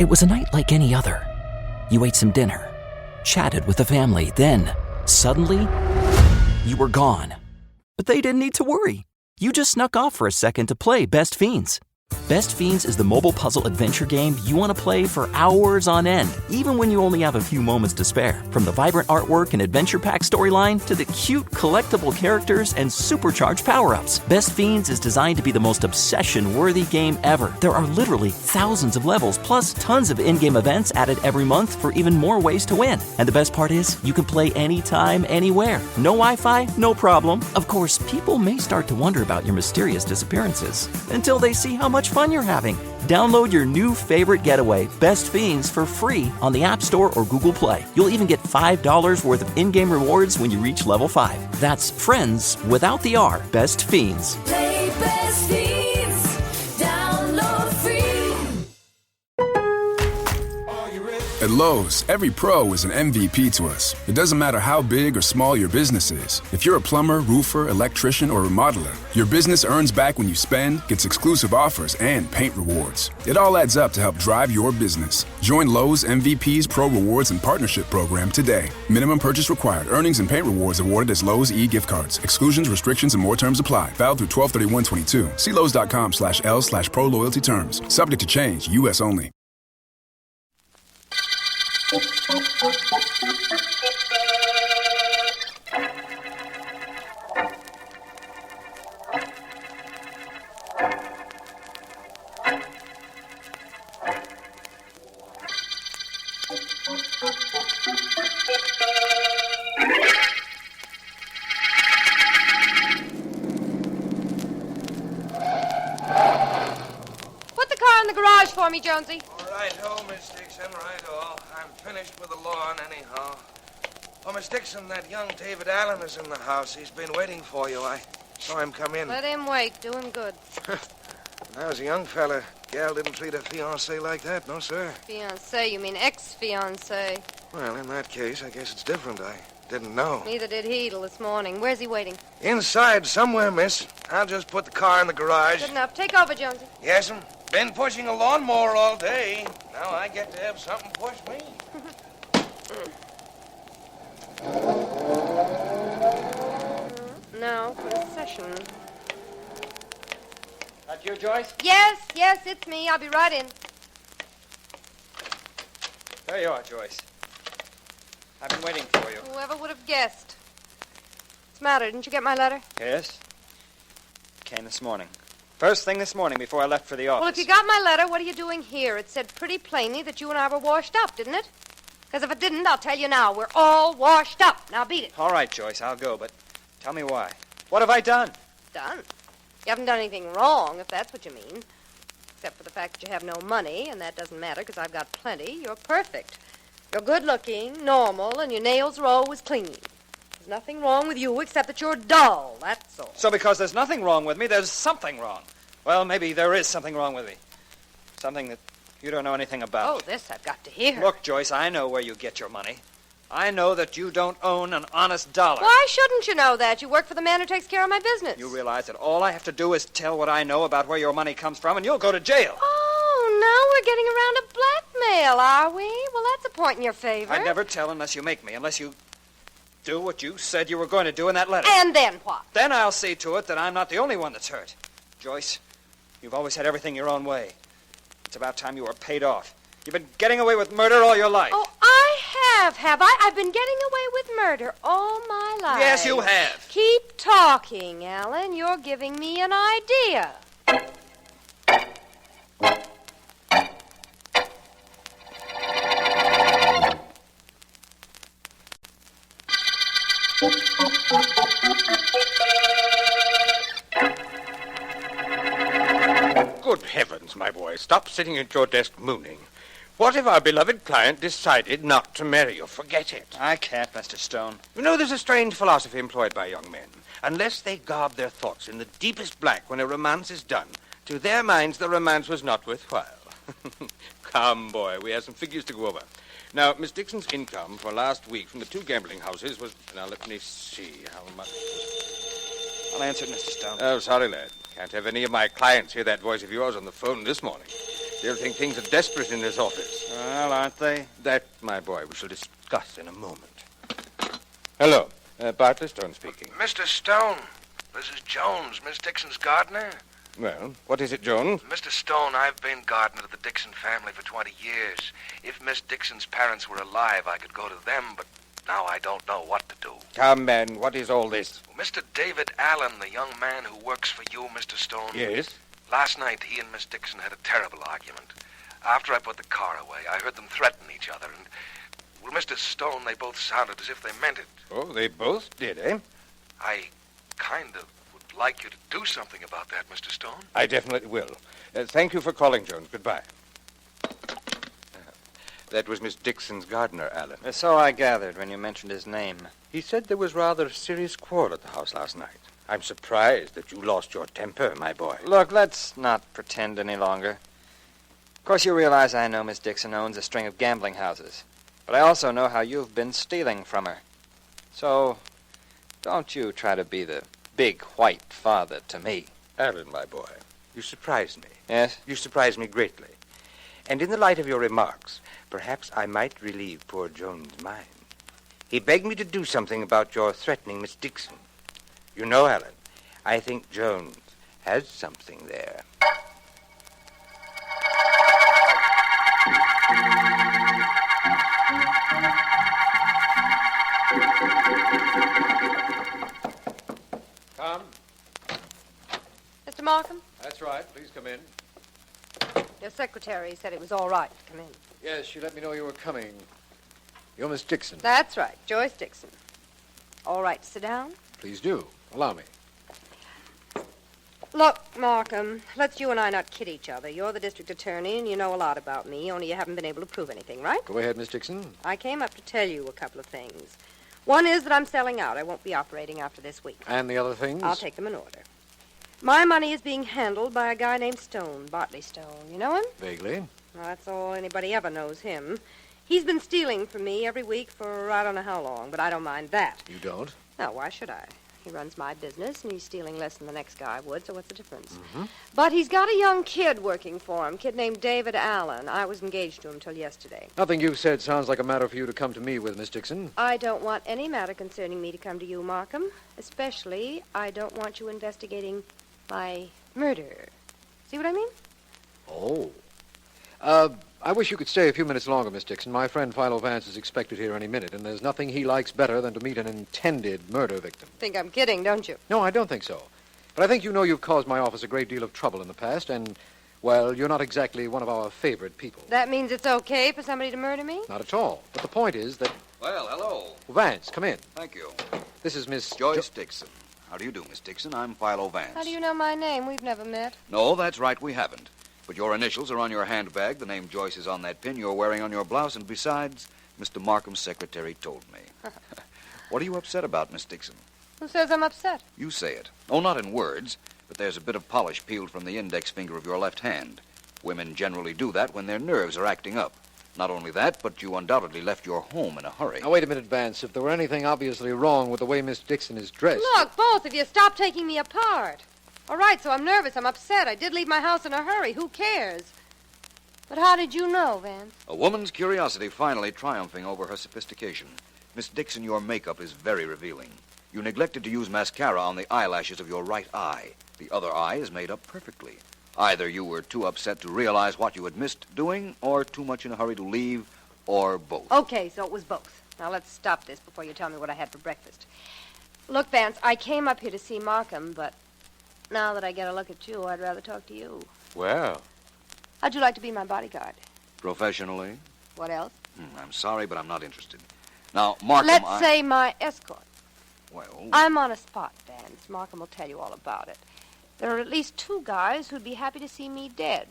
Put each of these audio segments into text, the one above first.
It was a night like any other. You ate some dinner, chatted with the family, then, suddenly, you were gone. But they didn't need to worry. You just snuck off for a second to play Best Fiends. Best Fiends is the mobile puzzle adventure game you want to play for hours on end, even when you only have a few moments to spare. From the vibrant artwork and adventure pack storyline to the cute collectible characters and supercharged power-ups, Best Fiends is designed to be the most obsession-worthy game ever. There are literally thousands of levels, plus tons of in-game events added every month for even more ways to win. And the best part is, you can play anytime, anywhere. No Wi-Fi? No problem. Of course, people may start to wonder about your mysterious disappearances until they see how much fun you're having. Download your new favorite getaway, Best Fiends, for free on the App Store or Google Play. You'll even get $5 worth of in-game rewards when you reach level 5. That's friends without the R. Best Fiends. Play Best Fiends. Download free. At Lowe's, every pro is an MVP to us. It doesn't matter how big or small your business is. If you're a plumber, roofer, electrician, or remodeler, your business earns back when you spend, gets exclusive offers, and paint rewards. It all adds up to help drive your business. Join Lowe's MVP's Pro Rewards and Partnership Program today. Minimum purchase required. Earnings and paint rewards awarded as Lowe's e-gift cards. Exclusions, restrictions, and more terms apply. Valid through 12/31/22. See Lowe's.com/L/Pro Loyalty Terms. Subject to change. U.S. only. Put the car in the garage for me, Jonesy. Righto, Miss Dixon, righto. I'm finished with the lawn anyhow. Oh, Miss Dixon, that young David Allen is in the house. He's been waiting for you. I saw him come in. Let him wait. Do him good. I was a young fella. Gal didn't treat her fiancé like that, no, sir. Fiancé? You mean ex-fiancé. Well, in that case, I guess it's different. I didn't know. Neither did he till this morning. Where's he waiting? Inside somewhere, miss. I'll just put the car in the garage. Good enough. Take over, Jonesy. Yes'm. Been pushing a lawnmower all day. Now I get to have something push me. Now for the session. That you, Joyce? Yes, it's me. I'll be right in. There you are, Joyce. I've been waiting for you. Whoever would have guessed. What's the matter? Didn't you get my letter? Yes? Came this morning. First thing this morning before I left for the office. Well, if you got my letter, what are you doing here? It said pretty plainly that you and I were washed up, didn't it? Because if it didn't, I'll tell you now. We're all washed up. Now beat it. All right, Joyce, I'll go, but tell me why. What have I done? Done? You haven't done anything wrong, if that's what you mean. Except for the fact that you have no money, and that doesn't matter because I've got plenty. You're perfect. You're good-looking, normal, and your nails are always clean. There's nothing wrong with you except that you're dull, that's all. So because there's nothing wrong with me, there's something wrong. Well, maybe there is something wrong with me. Something that you don't know anything about. Oh, this I've got to hear. Look, Joyce, I know where you get your money. I know that you don't own an honest dollar. Why shouldn't you know that? You work for the man who takes care of my business. You realize that all I have to do is tell what I know about where your money comes from, and you'll go to jail. Oh, now we're getting around to blackmail, are we? Well, that's a point in your favor. I'd never tell unless you make me, unless you do what you said you were going to do in that letter. And then what? Then I'll see to it that I'm not the only one that's hurt. Joyce, you've always had everything your own way. It's about time you were paid off. You've been getting away with murder all your life. Oh, I have I? I've been getting away with murder all my life. Yes, you have. Keep talking, Alan. You're giving me an idea. Good heavens, my boy, stop sitting at your desk mooning. What if our beloved client decided not to marry you? Forget it. I can't, Mr. Stone. You know, there's a strange philosophy employed by young men. Unless they garb their thoughts in the deepest black when a romance is done, to their minds the romance was not worthwhile. Come, boy, we have some figures to go over. Now, Miss Dixon's income for last week from the 2 gambling houses was... Now, let me see how much... I'll answer it, Mr. Stone. Oh, sorry, lad. Can't have any of my clients hear that voice of yours on the phone this morning. Still think things are desperate in this office. Well, aren't they? That, my boy, we shall discuss in a moment. Hello. Bartlett Stone speaking. Mr. Stone, this is Jones, Miss Dixon's gardener. Well, what is it, Jones? Mr. Stone, I've been gardener to the Dixon family for 20 years. If Miss Dixon's parents were alive, I could go to them, but now I don't know what to do. Come, man, what is all this? Mr. David Allen, the young man who works for you, Mr. Stone. Yes? Last night, he and Miss Dixon had a terrible argument. After I put the car away, I heard them threaten each other, and, well, Mr. Stone, they both sounded as if they meant it. Oh, they both did, eh? I kind of would like you to do something about that, Mr. Stone. I definitely will. Thank you for calling, Jones. Goodbye. That was Miss Dixon's gardener, Allen. So I gathered when you mentioned his name. He said there was rather a serious quarrel at the house last night. I'm surprised that you lost your temper, my boy. Look, let's not pretend any longer. Of course, you realize I know Miss Dixon owns a string of gambling houses. But I also know how you've been stealing from her. So, don't you try to be the big white father to me. Allen, my boy, you surprise me. Yes? You surprise me greatly. And in the light of your remarks, perhaps I might relieve poor Jones' mind. He begged me to do something about your threatening Miss Dixon. You know, Allen, I think Jones has something there. Come. Mr. Markham, That's right. Please come in. your secretary said it was all right to come in. Yes, she let me know you were coming. You're Miss Dixon. That's right, Joyce Dixon. All right to sit down? Please do. Allow me. Look, Markham, let's you and I not kid each other. You're the district attorney, and you know a lot about me, only you haven't been able to prove anything, right? Go ahead, Miss Dixon. I came up to tell you a couple of things. One is that I'm selling out. I won't be operating after this week. And the other things? I'll take them in order. My money is being handled by a guy named Stone, Bartley Stone. You know him? Vaguely. Well, that's all anybody ever knows him. He's been stealing from me every week for I don't know how long, but I don't mind that. You don't? No, why should I? He runs my business, and he's stealing less than the next guy would, so what's the difference? Mm-hmm. But he's got a young kid working for him, kid named David Allen. I was engaged to him till yesterday. Nothing you've said sounds like a matter for you to come to me with, Miss Dixon. I don't want any matter concerning me to come to you, Markham. Especially, I don't want you investigating my murder. See what I mean? Oh. I wish you could stay a few minutes longer, Miss Dixon. My friend Philo Vance is expected here any minute, and there's nothing he likes better than to meet an intended murder victim. Think I'm kidding, don't you? No, I don't think so. But I think you know you've caused my office a great deal of trouble in the past, and, well, you're not exactly one of our favorite people. That means it's okay for somebody to murder me? Not at all. But the point is that... Well, hello. Vance, come in. Thank you. This is Miss... Joyce Dixon. How do you do, Miss Dixon? I'm Philo Vance. How do you know my name? We've never met. No, that's right, we haven't. But your initials are on your handbag. The name Joyce is on that pin you're wearing on your blouse. And besides, Mr. Markham's secretary told me. What are you upset about, Miss Dixon? Who says I'm upset? You say it. Oh, not in words, but there's a bit of polish peeled from the index finger of your left hand. Women generally do that when their nerves are acting up. Not only that, but you undoubtedly left your home in a hurry. Now, wait a minute, Vance. If there were anything obviously wrong with the way Miss Dixon is dressed... Look, both of you, stop taking me apart. All right, so I'm nervous, I'm upset. I did leave my house in a hurry. Who cares? But how did you know, Vance? A woman's curiosity finally triumphing over her sophistication. Miss Dixon, your makeup is very revealing. You neglected to use mascara on the eyelashes of your right eye. The other eye is made up perfectly. Either you were too upset to realize what you had missed doing, or too much in a hurry to leave, or both. Okay, so it was both. Now let's stop this before you tell me what I had for breakfast. Look, Vance, I came up here to see Markham, but now that I get a look at you, I'd rather talk to you. Well... How'd you like to be my bodyguard? Professionally? What else? I'm sorry, but I'm not interested. Now, Markham, Let's say my escort. Well... I'm on a spot, Vance. Markham will tell you all about it. There are at least 2 guys who'd be happy to see me dead.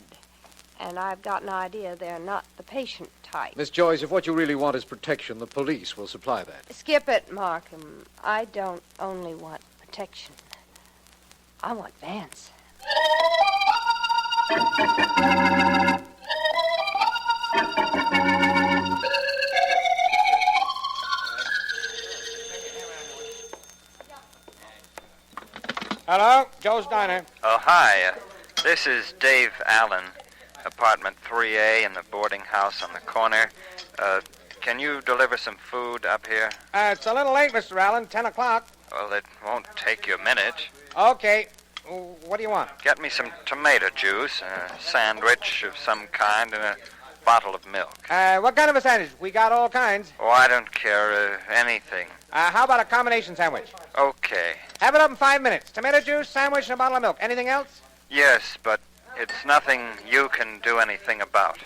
And I've got an idea they're not the patient type. Miss Joyce, if what you really want is protection, the police will supply that. Skip it, Markham. I don't only want protection. I want Vance. Hello, Joe's Diner. Oh, hi. This is Dave Allen, apartment 3A in the boarding house on the corner. Can you deliver some food up here? It's a little late, Mr. Allen. 10 o'clock. Well, it won't take you a minute. Okay. What do you want? Get me some tomato juice, a sandwich of some kind, and a bottle of milk. What kind of a sandwich? We got all kinds. Oh, I don't care. Anything. How about a combination sandwich? Okay. Have it up in 5 minutes. Tomato juice, sandwich, and a bottle of milk. Anything else? Yes, but it's nothing you can do anything about.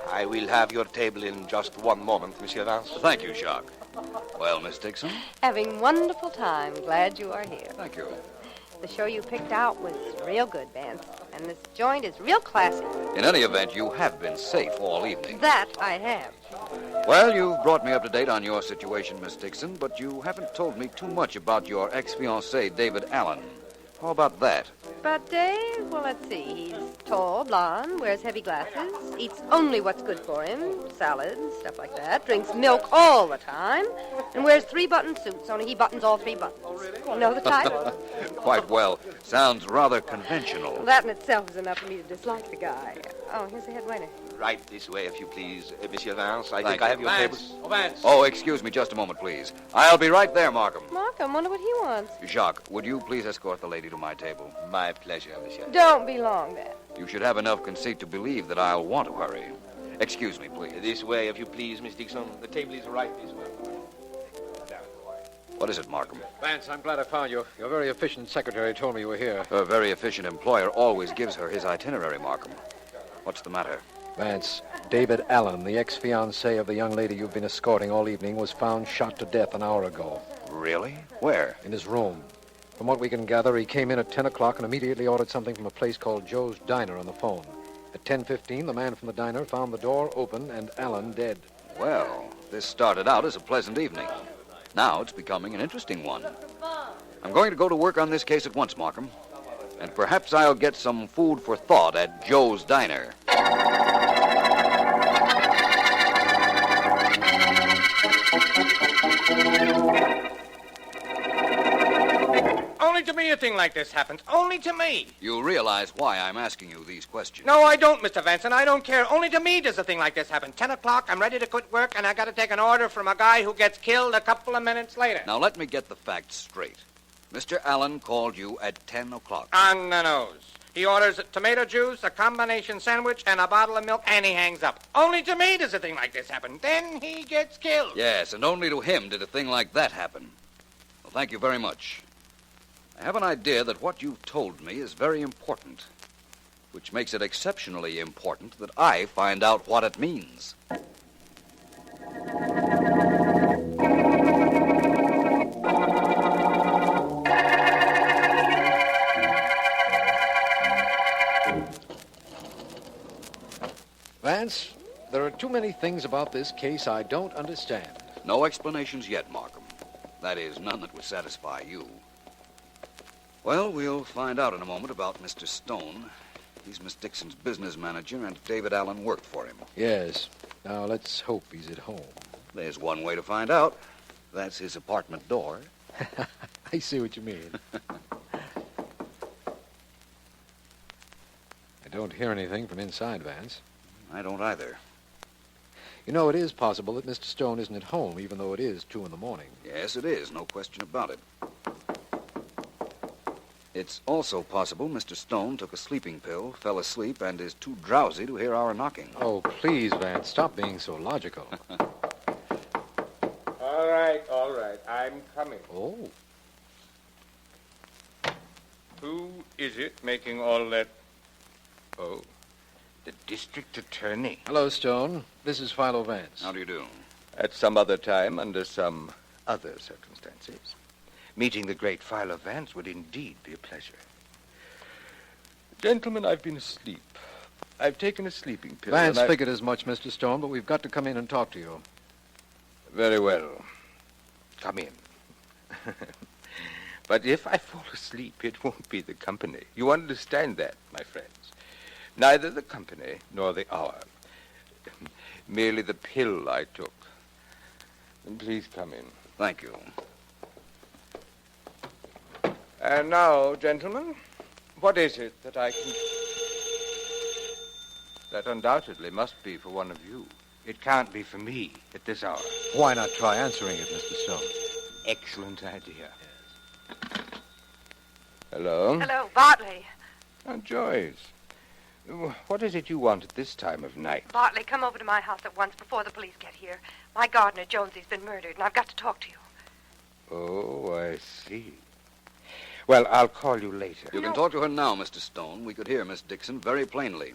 I will have your table in just one moment, Monsieur Vance. Thank you, Jacques. Well, Miss Dixon? Having wonderful time. Glad you are here. Thank you. The show you picked out was real good, Vance. And this joint is real classy. In any event, you have been safe all evening. That I have. Well, you've brought me up to date on your situation, Miss Dixon, but you haven't told me too much about your ex-fiancé, David Allen. How about that? But Dave, well, let's see. He's tall, blonde, wears heavy glasses, eats only what's good for him, salads, stuff like that, drinks milk all the time, and wears 3-button suits, only he buttons all 3 buttons. You know the type? Quite well. Sounds rather conventional. That in itself is enough for me to dislike the guy. Oh, here's the head waiter. Right this way, if you please, Monsieur Vance. I Thank think I have you. your table. Vance. Oh, excuse me just a moment, please. I'll be right there, Markham. Markham, wonder what he wants. Jacques, would you please escort the lady to my table? My pleasure, Monsieur. Don't be long, then. You should have enough conceit to believe that I'll want to hurry. Excuse me, please. This way, if you please, Miss Dixon. The table is right this way. What is it, Markham? Vance, I'm glad I found you. Your very efficient secretary told me you were here. Her very efficient employer always gives her his itinerary, Markham. What's the matter? Vance, David Allen, the ex-fiancé of the young lady you've been escorting all evening, was found shot to death an hour ago. Really? Where? In his room. From what we can gather, he came in at 10 o'clock and immediately ordered something from a place called Joe's Diner on the phone. At 10:15, the man from the diner found the door open and Allen dead. Well, this started out as a pleasant evening. Now it's becoming an interesting one. I'm going to go to work on this case at once, Markham. And perhaps I'll get some food for thought at Joe's Diner. Only to me a thing like this happens. Only to me. You realize why I'm asking you these questions. No, I don't, Mr. Vance, and I don't care. Only to me does a thing like this happen. 10 o'clock, I'm ready to quit work, and I got to take an order from a guy who gets killed a couple of minutes later. Now, let me get the facts straight. Mr. Allen called you at 10 o'clock. On the nose. He orders tomato juice, a combination sandwich, and a bottle of milk, and he hangs up. Only to me does a thing like this happen. Then he gets killed. Yes, and only to him did a thing like that happen. Well, thank you very much. I have an idea that what you've told me is very important, which makes it exceptionally important that I find out what it means. Vance, there are too many things about this case I don't understand. No explanations yet, Markham. That is, none that would satisfy you. Well, we'll find out in a moment about Mr. Stone. He's Miss Dixon's business manager, and David Allen worked for him. Yes. Now, let's hope he's at home. There's one way to find out. That's his apartment door. I see what you mean. I don't hear anything from inside, Vance. I don't either. You know, it is possible that Mr. Stone isn't at home, even though it is 2 in the morning. Yes, it is. No question about it. It's also possible Mr. Stone took a sleeping pill, fell asleep, and is too drowsy to hear our knocking. Oh, please, Vance, stop being so logical. All right. I'm coming. Oh. Who is it making all that... Oh, the district attorney. Hello, Stone. This is Philo Vance. How do you do? At some other time, under some other circumstances, meeting the great Philo Vance would indeed be a pleasure. Gentlemen, I've been asleep. I've taken a sleeping pill. Vance figured as much, Mr. Stone, but we've got to come in and talk to you. Very well. Come in. But if I fall asleep, it won't be the company. You understand that, my friends. Neither the company nor the hour. Merely the pill I took. Please come in. Thank you. And now, gentlemen, what is it that I can... That undoubtedly must be for one of you. It can't be for me at this hour. Why not try answering it, Mr. Stone? Excellent idea. Hello? Hello, Bartley. Oh, Joyce. What is it you want at this time of night? Bartley, come over to my house at once before the police get here. My gardener, Jonesy's been murdered, and I've got to talk to you. Oh, I see. Well, I'll call you later. You can talk to her now, Mr. Stone. We could hear Miss Dixon very plainly.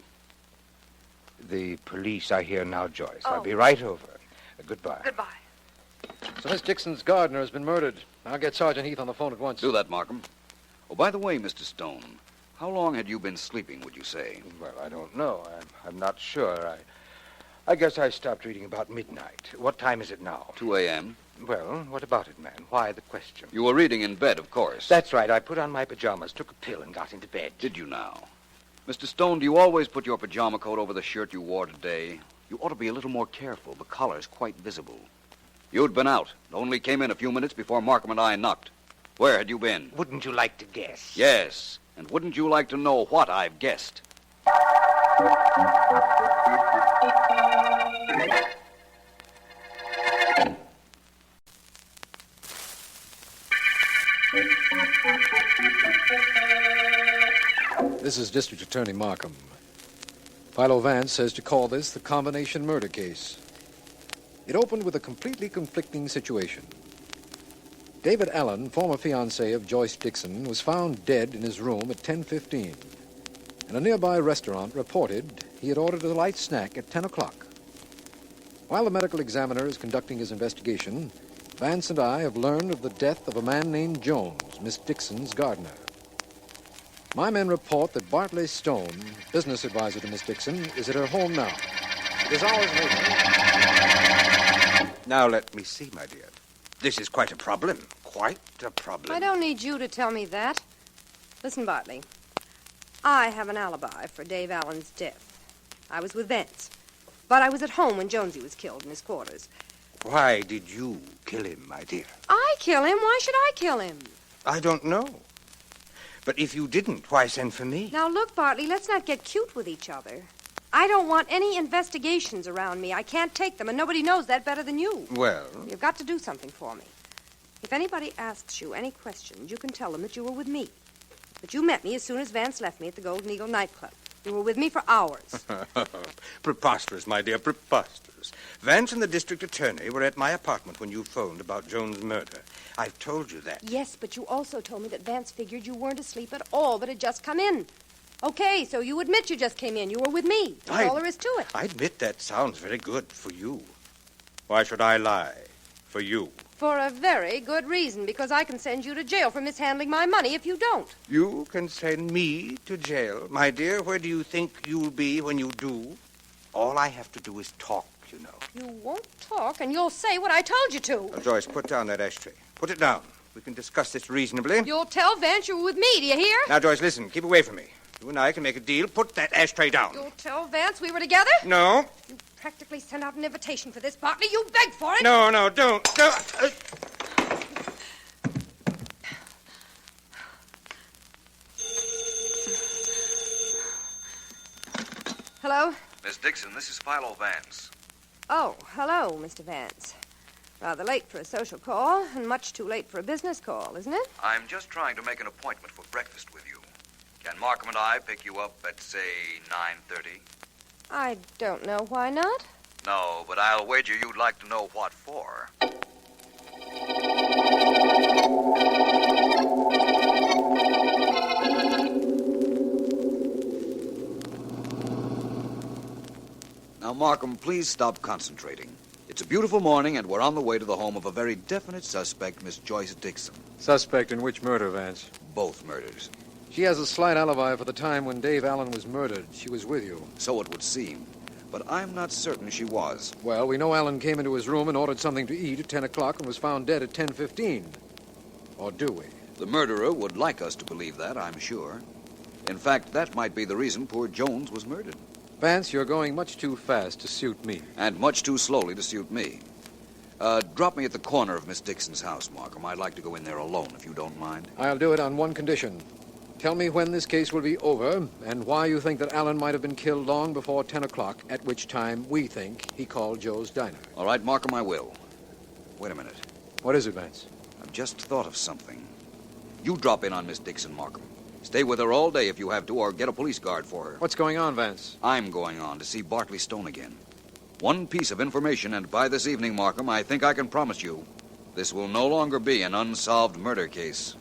The police are here now, Joyce. Oh. I'll be right over. Goodbye. Goodbye. So Miss Dixon's gardener has been murdered. I'll get Sergeant Heath on the phone at once. Do that, Markham. Oh, by the way, Mr. Stone, how long had you been sleeping, would you say? Well, I don't know. I'm not sure. I guess I stopped reading about midnight. What time is it now? 2 a.m. Well, what about it, man? Why the question? You were reading in bed, of course. That's right. I put on my pajamas, took a pill, and got into bed. Did you now? Mr. Stone, do you always put your pajama coat over the shirt you wore today? You ought to be a little more careful. The collar's quite visible. You'd been out. Only came in a few minutes before Markham and I knocked. Where had you been? Wouldn't you like to guess? Yes. And wouldn't you like to know what I've guessed? This is District Attorney Markham. Philo Vance says to call this the combination murder case. It opened with a completely conflicting situation. David Allen, former fiancé of Joyce Dixon, was found dead in his room at 10:15. And a nearby restaurant reported he had ordered a light snack at 10 o'clock. While the medical examiner is conducting his investigation, Vance and I have learned of the death of a man named Jones, Miss Dixon's gardener. My men report that Bartley Stone, business advisor to Miss Dixon, is at her home now. It is hours later. Now let me see, my dear. This is quite a problem. Quite a problem. I don't need you to tell me that. Listen, Bartley. I have an alibi for Dave Allen's death. I was with Vance. But I was at home when Jonesy was killed in his quarters. Why did you kill him, my dear? I kill him? Why should I kill him? I don't know. But if you didn't, why send for me? Now, look, Bartley, let's not get cute with each other. I don't want any investigations around me. I can't take them, and nobody knows that better than you. Well? You've got to do something for me. If anybody asks you any questions, you can tell them that you were with me. That you met me as soon as Vance left me at the Golden Eagle nightclub. You were with me for hours. Preposterous, my dear, preposterous. Vance and the district attorney were at my apartment when you phoned about Jones' murder. I've told you that. Yes, but you also told me that Vance figured you weren't asleep at all, but had just come in. Okay, so you admit you just came in. You were with me. That's all there is to it. I admit that sounds very good for you. Why should I lie for you? For a very good reason, because I can send you to jail for mishandling my money if you don't. You can send me to jail. My dear, where do you think you'll be when you do? All I have to do is talk, you know. You won't talk, and you'll say what I told you to. Now, Joyce, put down that ashtray. Put it down. We can discuss this reasonably. You'll tell Vance you were with me, do you hear? Now, Joyce, listen. Keep away from me. You and I can make a deal. Put that ashtray down. You'll tell Vance we were together? No. You practically sent out an invitation for this, Bartley. You begged for it. No, don't. Hello? Miss Dixon, this is Philo Vance. Oh, hello, Mr. Vance. Rather late for a social call, and much too late for a business call, isn't it? I'm just trying to make an appointment for breakfast with you. Can Markham and I pick you up at, say, 9:30? I don't know. Why not? No, but I'll wager you'd like to know what for. Now, Markham, please stop concentrating. It's a beautiful morning, and we're on the way to the home of a very definite suspect, Miss Joyce Dixon. Suspect in which murder, Vance? Both murders. She has a slight alibi for the time when Dave Allen was murdered. She was with you. So it would seem. But I'm not certain she was. Well, we know Allen came into his room and ordered something to eat at 10 o'clock and was found dead at 10:15. Or do we? The murderer would like us to believe that, I'm sure. In fact, that might be the reason poor Jones was murdered. Vance, you're going much too fast to suit me. And much too slowly to suit me. Drop me at the corner of Miss Dixon's house, Markham. I'd like to go in there alone, if you don't mind. I'll do it on one condition. Tell me when this case will be over and why you think that Allen might have been killed long before 10 o'clock, at which time we think he called Joe's diner. All right, Markham, I will. Wait a minute. What is it, Vance? I've just thought of something. You drop in on Miss Dixon, Markham. Stay with her all day if you have to, or get a police guard for her. What's going on, Vance? I'm going on to see Bartley Stone again. One piece of information, and by this evening, Markham, I think I can promise you, this will no longer be an unsolved murder case.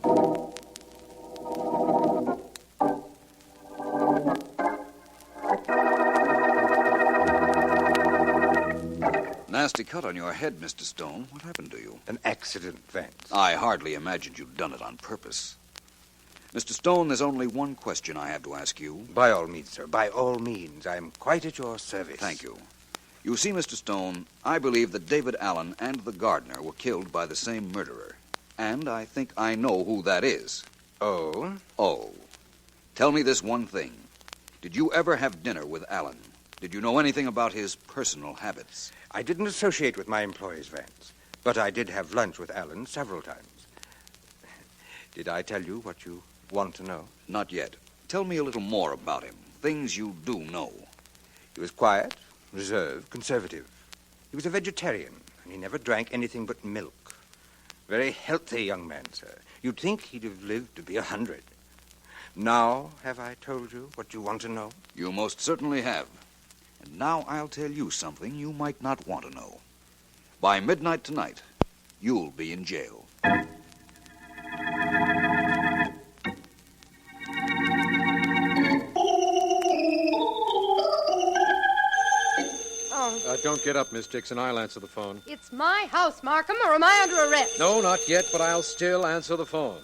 Nasty cut on your head, Mr. Stone. What happened to you? An accident, Vance. I hardly imagined you'd done it on purpose. Mr. Stone, there's only one question I have to ask you. By all means, sir. By all means. I'm quite at your service. Thank you. You see, Mr. Stone, I believe that David Allen and the gardener were killed by the same murderer. And I think I know who that is. Oh? Oh. Tell me this one thing. Did you ever have dinner with Allen? Did you know anything about his personal habits? I didn't associate with my employees, Vance. But I did have lunch with Allen several times. Did I tell you what you want to know? Not yet. Tell me a little more about him. Things you do know. He was quiet, reserved, conservative. He was a vegetarian, and he never drank anything but milk. Very healthy young man, sir. You'd think he'd have lived to be 100. Now, have I told you what you want to know? You most certainly have. And now I'll tell you something you might not want to know. By midnight tonight, you'll be in jail. Don't get up, Miss Dixon. I'll answer the phone. It's my house, Markham, or am I under arrest? No, not yet, but I'll still answer the phone.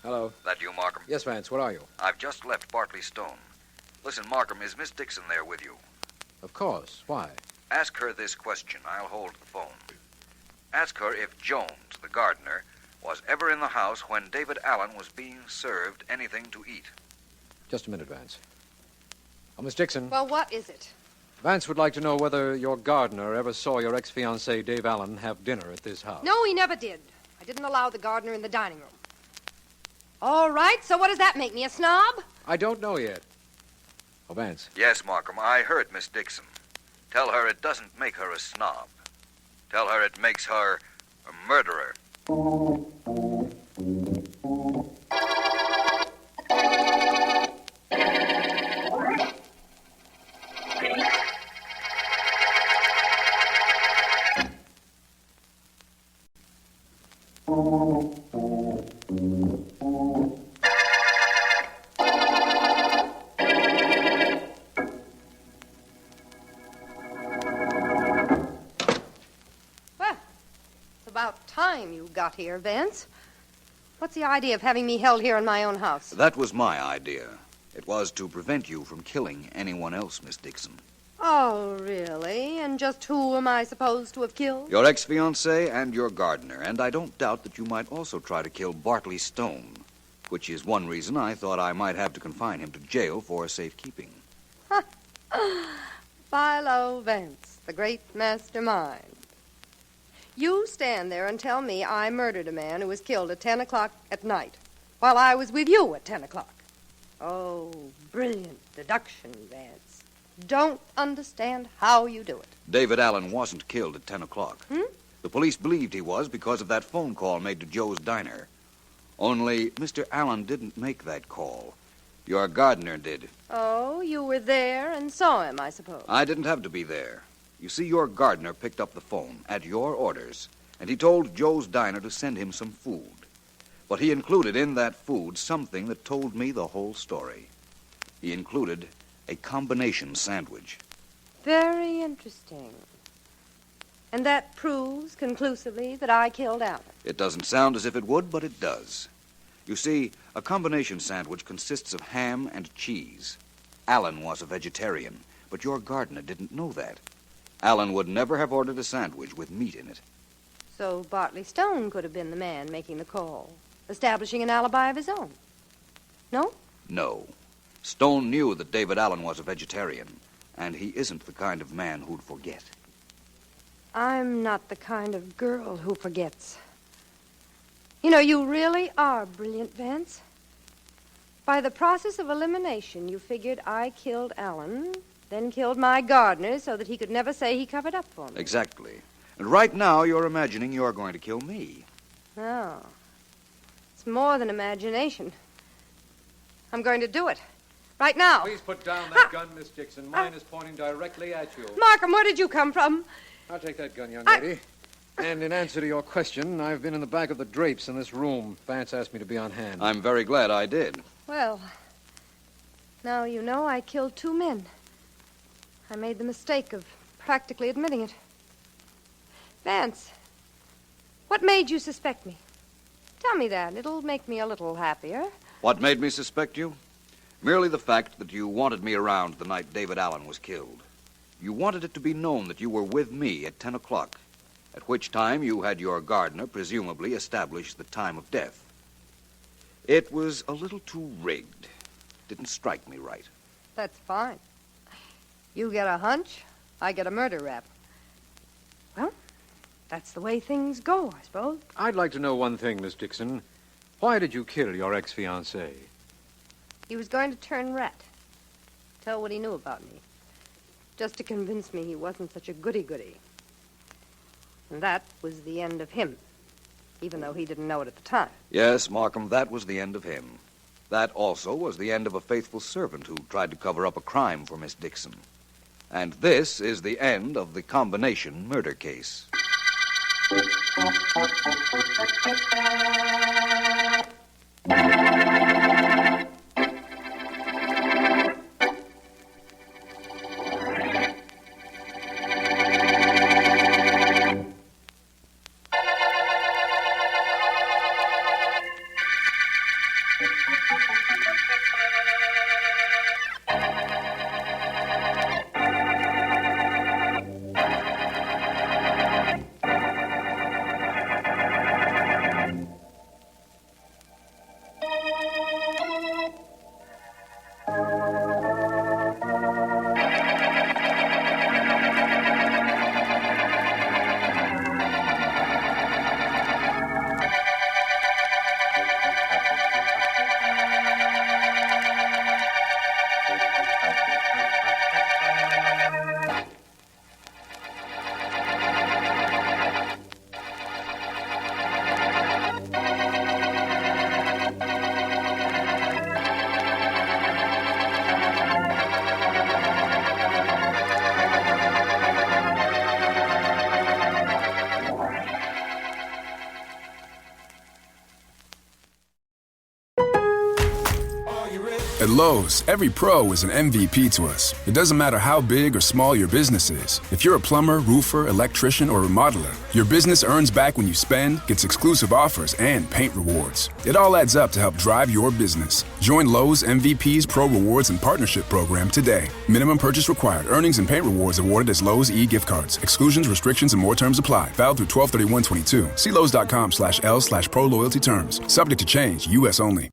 Hello. That you, Markham? Yes, Vance, where are you? I've just left Bartley Stone. Listen, Markham, is Miss Dixon there with you? Of course. Why? Ask her this question. I'll hold the phone. Ask her if Jones, the gardener, was ever in the house when David Allen was being served anything to eat. Just a minute, Vance. Oh, Miss Dixon. Well, what is it? Vance would like to know whether your gardener ever saw your ex-fiancé, Dave Allen, have dinner at this house. No, he never did. I didn't allow the gardener in the dining room. All right, so what does that make me, a snob? I don't know yet. Oh, Vance. Yes, Markham, I heard Miss Dixon. Tell her it doesn't make her a snob. Tell her it makes her a murderer. About time you got here, Vance. What's the idea of having me held here in my own house? That was my idea. It was to prevent you from killing anyone else, Miss Dixon. Oh, really? And just who am I supposed to have killed? Your ex-fiancé and your gardener, and I don't doubt that you might also try to kill Bartley Stone, which is one reason I thought I might have to confine him to jail for safekeeping. Philo Vance, the great mastermind. You stand there and tell me I murdered a man who was killed at 10 o'clock at night, while I was with you at 10 o'clock. Oh, brilliant deduction, Vance. Don't understand how you do it. David Allen wasn't killed at 10 o'clock. Hmm? The police believed he was because of that phone call made to Joe's diner. Only Mr. Allen didn't make that call. Your gardener did. Oh, you were there and saw him, I suppose. I didn't have to be there. You see, your gardener picked up the phone at your orders, and he told Joe's diner to send him some food. But he included in that food something that told me the whole story. He included a combination sandwich. Very interesting. And that proves conclusively that I killed Allen. It doesn't sound as if it would, but it does. You see, a combination sandwich consists of ham and cheese. Allen was a vegetarian, but your gardener didn't know that. Allen would never have ordered a sandwich with meat in it. So Bartley Stone could have been the man making the call, establishing an alibi of his own. No? No. Stone knew that David Allen was a vegetarian, and he isn't the kind of man who'd forget. I'm not the kind of girl who forgets. You know, you really are brilliant, Vance. By the process of elimination, you figured I killed Alan, then killed my gardener so that he could never say he covered up for me. Exactly. And right now, you're imagining you're going to kill me. No. It's more than imagination. I'm going to do it. Right now. Please put down that gun, Miss Dixon. Mine is pointing directly at you. Markham, where did you come from? I'll take that gun, young lady. And in answer to your question, I've been in the back of the drapes in this room. Vance asked me to be on hand. I'm very glad I did. Well, now you know I killed 2 men. I made the mistake of practically admitting it. Vance, what made you suspect me? Tell me that. It'll make me a little happier. What made me suspect you? Merely the fact that you wanted me around the night David Allen was killed. You wanted it to be known that you were with me at 10 o'clock, at which time you had your gardener presumably establish the time of death. It was a little too rigged. Didn't strike me right. That's fine. You get a hunch, I get a murder rap. Well, that's the way things go, I suppose. I'd like to know one thing, Miss Dixon. Why did you kill your ex-fiancé? He was going to turn rat. Tell what he knew about me. Just to convince me he wasn't such a goody-goody. And that was the end of him, even though he didn't know it at the time. Yes, Markham, that was the end of him. That also was the end of a faithful servant who tried to cover up a crime for Miss Dixon. And this is the end of the combination murder case. At Lowe's, every pro is an MVP to us. It doesn't matter how big or small your business is. If you're a plumber, roofer, electrician, or remodeler, your business earns back when you spend, gets exclusive offers, and paint rewards. It all adds up to help drive your business. Join Lowe's MVP's Pro Rewards and Partnership Program today. Minimum purchase required. Earnings and paint rewards awarded as Lowe's e-gift cards. Exclusions, restrictions, and more terms apply. Valid through 12/31/22. See Lowe's.com/L/Pro Loyalty Terms. Subject to change. U.S. only.